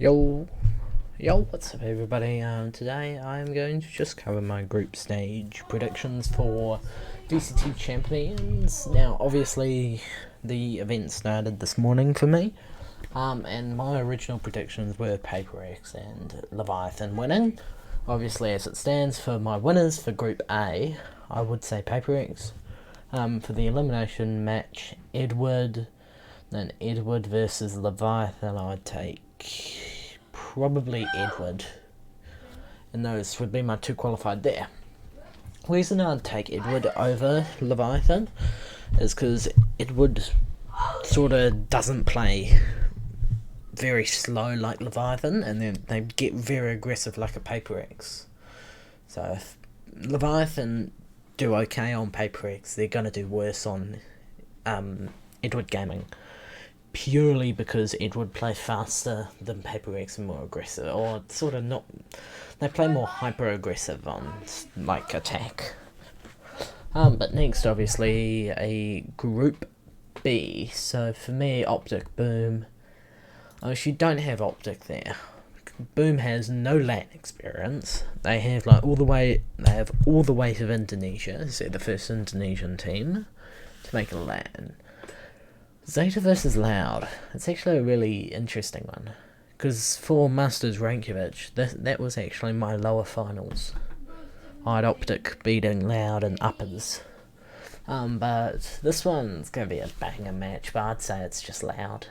Yo, what's up everybody? Today I'm going to just cover my group stage predictions for VCT Champions. Now, obviously, the event started this morning for me, and my original predictions were Paper X and Leviathan winning. Obviously, as it stands for my winners for Group A, I would say Paper X. For the elimination match, Edward versus Leviathan, I would take probably Edward, and those would be my two qualified there. The reason I'd take Edward over Leviathan is because Edward sort of doesn't play very slow like Leviathan, and then they get very aggressive like a Paper X. So if Leviathan do okay on Paper X, they're going to do worse on Edward Gaming, purely because Edward play faster than Paper X and more aggressive, or sort of not. They play more hyper aggressive on like attack. But next, obviously, a Group B. So for me, Optic Boom. She don't have Optic there. Boom has no LAN experience. They have all the weight of Indonesia. So the first Indonesian team to make a LAN. Zeta versus Loud. It's actually a really interesting one, because for Masters Rankovic, that was actually my lower finals. I had Optic beating Loud and uppers. But this one's going to be a banger match, but I'd say it's just Loud.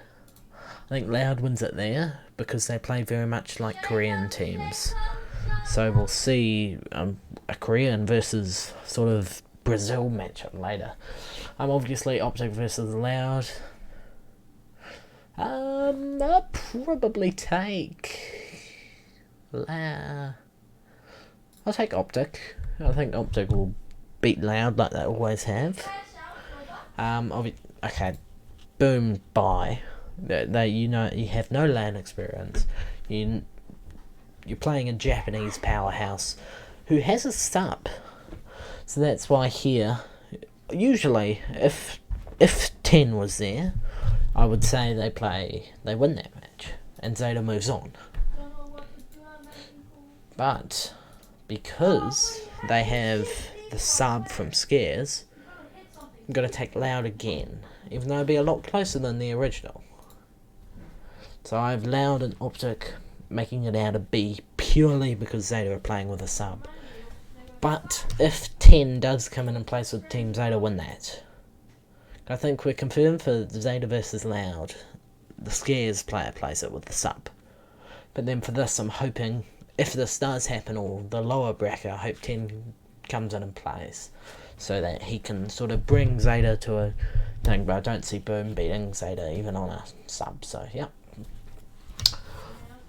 I think Loud wins it there, because they play very much like Korean teams. So we'll see a Korean versus sort of Brazil matchup later. Obviously Optic versus Loud. I'll probably take I'll take Optic. I think Optic will beat Loud like they always have. Okay, Boom, bye. You have no LAN experience. You're playing a Japanese powerhouse who has a sub. So that's why here, usually, if 10 was there, I would say they win that match, and Zeta moves on. But because they have the sub from Scares, I'm going to take Loud again, even though it'll be a lot closer than the original. So I have Loud and Optic making it out of B, purely because Zeta are playing with a sub. But if 10 does come in and place with Team Zeta, win that. I think we're confirmed for Zeta versus Loud. The Scares player plays it with the sub. But then for this, I'm hoping, if this does happen, or the lower bracket, I hope 10 comes in and plays, so that he can sort of bring Zeta to a thing, but I don't see Boom beating Zeta even on a sub, so yeah.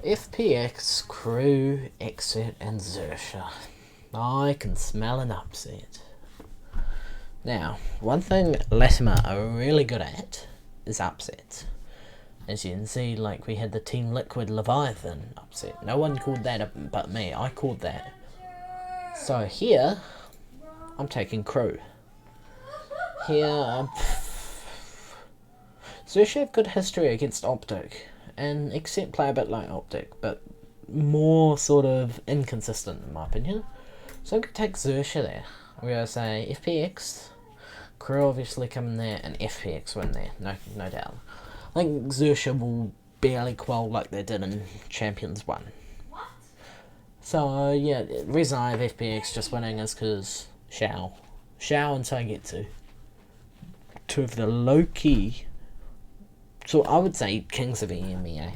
FPX, Crew, Exit, and Xerxia. I can smell an upset. Now, one thing Latimer are really good at is upsets. As you can see, we had the Team Liquid Leviathan upset. No one called that but me. I called that. So here, I'm taking Crew. Here, Xerxia have good history against Optic, and Except play a bit like Optic, but more sort of inconsistent in my opinion. So I'm going to take Xerxia there. I'm going to say FPX, Crew obviously come in there, and FPX win there, no doubt. I think Xerxia will barely quell like they did in Champions 1. So yeah, the reason I have FPX just winning is because Xiao and Saigetsu, two of the low-key, so I would say Kings of EMEA.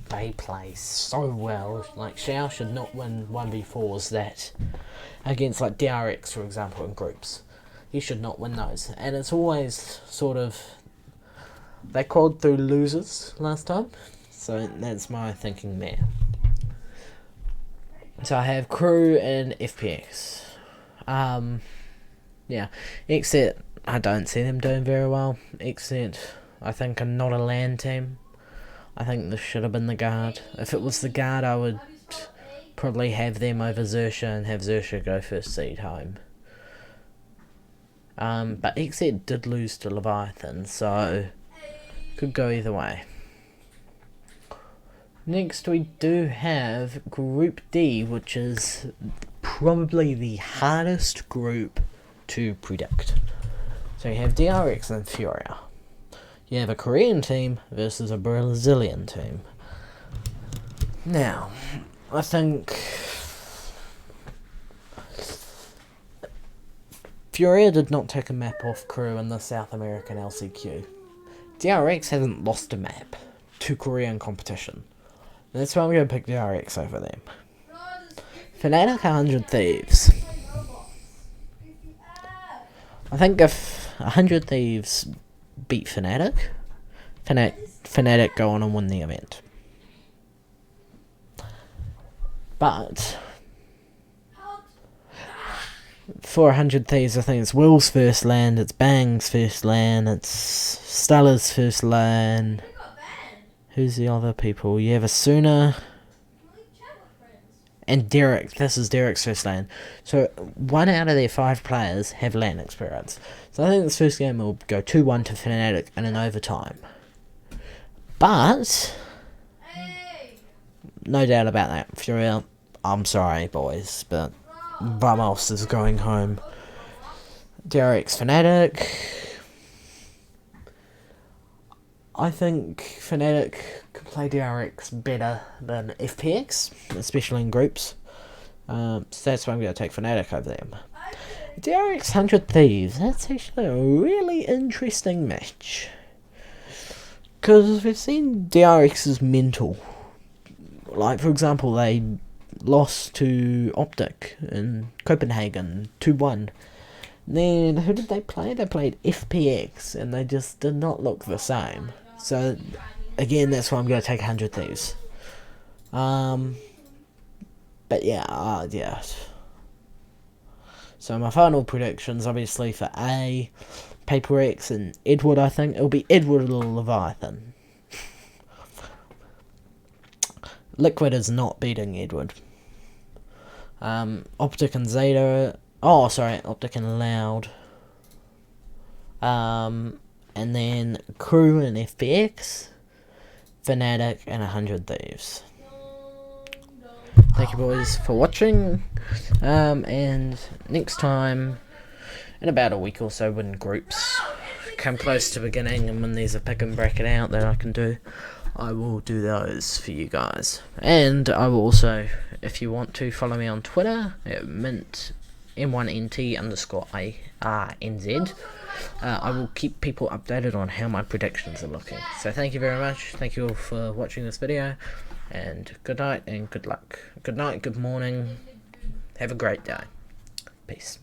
They play so well. Xiao should not win 1v4s that against DRX, for example, in groups. He should not win those. And it's always sort of, they called through losers last time, so that's my thinking there. So I have Crew and FPX. Yeah, Except I don't see them doing very well. Except I think I'm not a LAN team. I think this should have been the guard. If it was the guard, I would probably have them over Xerxia and have Xerxia go first seed home. But Except did lose to Leviathan, so could go either way. Next we do have Group D, which is probably the hardest group to predict. So you have DRX and Furia. You have a Korean team versus a Brazilian team. Now, I think Furia did not take a map off crew in the South American LCQ. DRX hasn't lost a map to Korean competition. That's why I'm going to pick DRX over them. Fnatic 100 Thieves. I think if 100 Thieves beat Fnatic, Fnatic go on and win the event. But for 100 Thieves, I think it's Will's first LAN, it's Bang's first LAN, it's Stella's first LAN. Who's the other people? You have Asuna and Derek. This is Derek's first LAN. So 1 out of their 5 players have LAN experience. So I think this first game will go 2-1 to Fnatic in an overtime. But no doubt about that. Furia, I'm sorry boys, but Vamos is going home. Derek's Fnatic. I think Fnatic can play DRX better than FPX, especially in groups. So that's why I'm going to take Fnatic over them. DRX 100 Thieves, that's actually a really interesting match. Because we've seen DRX's mental. Like, for example, they lost to Optic in Copenhagen 2-1. Then, who did they play? They played FPX, and they just did not look the same. So, again, that's why I'm going to take 100 Thieves. But yeah, yeah. So my final predictions, obviously, for A, Paper X and Edward, I think. It'll be Edward or Leviathan. Liquid is not beating Edward. Optic and Zeta. Oh, sorry, Optic and Loud. And then Crew and FPX, Fnatic, and 100 Thieves. Thank you boys for watching, and next time, in about a week or so, when groups come close to beginning and when there's a pick and bracket out that I can do, I will do those for you guys. And I will also, if you want to, follow me on Twitter at mint M1NT_IRNZ. I will keep people updated on how my predictions are looking. So thank you very much. Thank you all for watching this video. And good night and good luck. Good night, good morning. Have a great day. Peace.